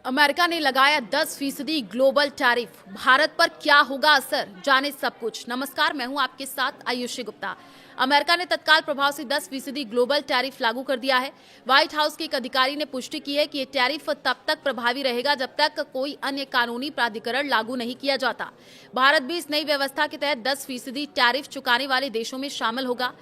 America ने लगाया 10% global tariff. Bharat पर क्या होगा असर, जाने सब कुछ। नमस्कार, मैं हूं आपके साथ आयुषी गुप्ता। अमेरिका ने तत्काल प्रभाव से 10% ग्लोबल टैरिफ लागू कर दिया है। व्हाइट हाउस के एक अधिकारी ने पुष्टि की है कि ये टैरिफ तब तक प्रभावी रहेगा जब तक कोई अन्य कानूनी प्राधिकरण लागू नहीं किया जाता। भारत भी इस नई व्यवस्था के तहत 10% टैरिफ चुकाने वाले देशों में शामिल होगा।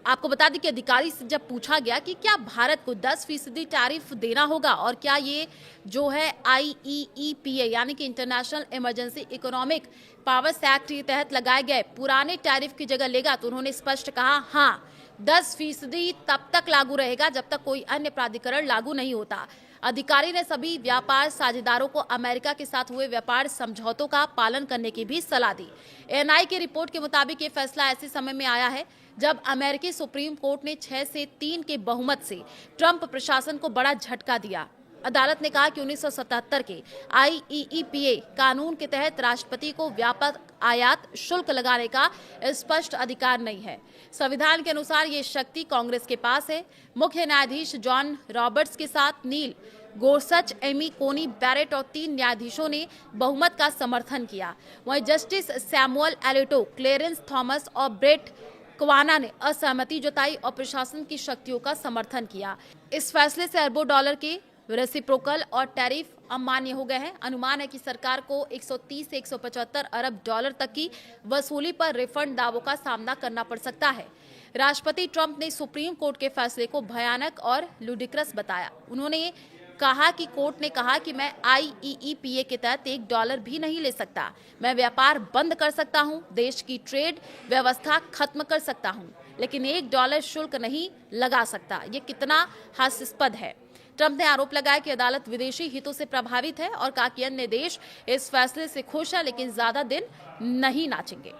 आपको बता दें कि अधिकारी से जब पूछा गया कि क्या भारत को 10% टैरिफ देना होगा और क्या ये जो है IEEPA यानी कि international emergency economic powers act के तहत लगाए गए पुराने टैरिफ की जगह लेगा, तो उन्होंने स्पष्ट कहा हाँ, 10% तब तक लागू रहेगा जब तक कोई अन्य प्राधिकरण लागू नहीं होता। अधिकारी ने सभी व्यापार साझेदारों को अमेरिका के साथ हुए व्यापार समझौतों का पालन करने की भी सलाह दी। ANI की रिपोर्ट के मुताबिक ये फैसला ऐसे समय में आया है जब अमेरिकी सुप्रीम कोर्ट ने 6 से 3 के बहुमत से ट्रंप प्रशासन को बड़ा झटका दिया। अदालत ने कहा कि 1977 के IEEPA कानून के तहत राष्ट्रपति को व्यापक आयात शुल्क लगाने का स्पष्ट अधिकार नहीं है। संविधान के अनुसार ये शक्ति कांग्रेस के पास है। मुख्य न्यायाधीश जॉन रॉबर्ट्स के साथ नील गोरसच, एमी कोनी बैरेट और 3 न्यायाधीशों ने बहुमत का समर्थन किया। वहीं जस्टिस सैमुअल एलिटो, क्लेरेंस थॉमस और ब्रेट कवाना ने असहमति जताई और प्रशासन की शक्तियों का समर्थन किया। इस फैसले से अरबों डॉलर के रेसिप्रोकल और टैरिफ अमान्य हो गए हैं। अनुमान है कि सरकार को 130 से 175 अरब डॉलर तक की वसूली पर रिफंड दावों का सामना करना पड़ सकता है। राष्ट्रपति ट्रंप ने सुप्रीम कोर्ट के फैसले को भयानक और लुडिक्रस बताया। उन्होंने कहा कि कोर्ट ने कहा कि मैं IEEPA के तहत $1 भी नहीं ले सकता। मैं व्यापार बंद कर सकता हूं, देश की ट्रेड व्यवस्था खत्म कर सकता हूं, लेकिन $1 शुल्क नहीं लगा सकता। ये कितना हास्यास्पद है। ट्रंप ने आरोप लगाया कि अदालत विदेशी हितों से प्रभावित है और कहा कि अन्य देश इस फैसले से खुश है लेकिन ज्यादा दिन नहीं नाचेंगे।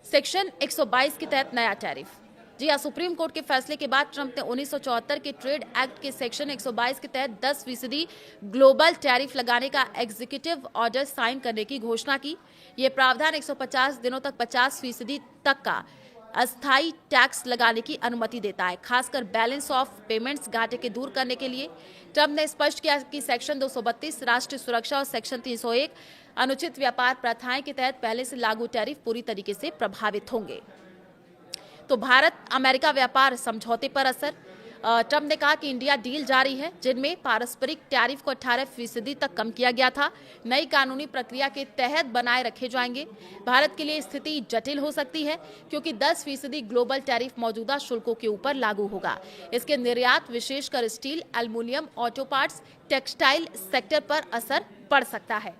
सेक्शन 122 के तहत नया टैरिफ। जी हाँ, सुप्रीम कोर्ट के फैसले के बाद ट्रंप ने 1974 के ट्रेड एक्ट के सेक्शन 122 के तहत 10% ग्लोबल टैरिफ लगाने का एग्जीक्यूटिव ऑर्डर साइन करने की घोषणा की। ये प्रावधान 150 दिनों तक 50% तक का अस्थायी टैक्स लगाने की अनुमति देता है, खासकर बैलेंस ऑफ पेमेंट्स घाटे के दूर करने के लिए। ट्रंप ने स्पष्ट किया कि सेक्शन 232 राष्ट्रीय सुरक्षा और सेक्शन 301 अनुचित व्यापार प्रथाएं के तहत पहले से लागू टैरिफ पूरी तरीके से प्रभावित होंगे। तो भारत अमेरिका व्यापार समझौते पर असर। ट्रंप ने कहा कि इंडिया डील जारी है जिनमें पारस्परिक टैरिफ को 18% तक कम किया गया था, नई कानूनी प्रक्रिया के तहत बनाए रखे जाएंगे। भारत के लिए स्थिति जटिल हो सकती है क्योंकि 10% ग्लोबल टैरिफ मौजूदा शुल्कों के ऊपर लागू होगा। इसके निर्यात विशेषकर steel, aluminium, auto parts, textile sector पर असर पड़ सकता है।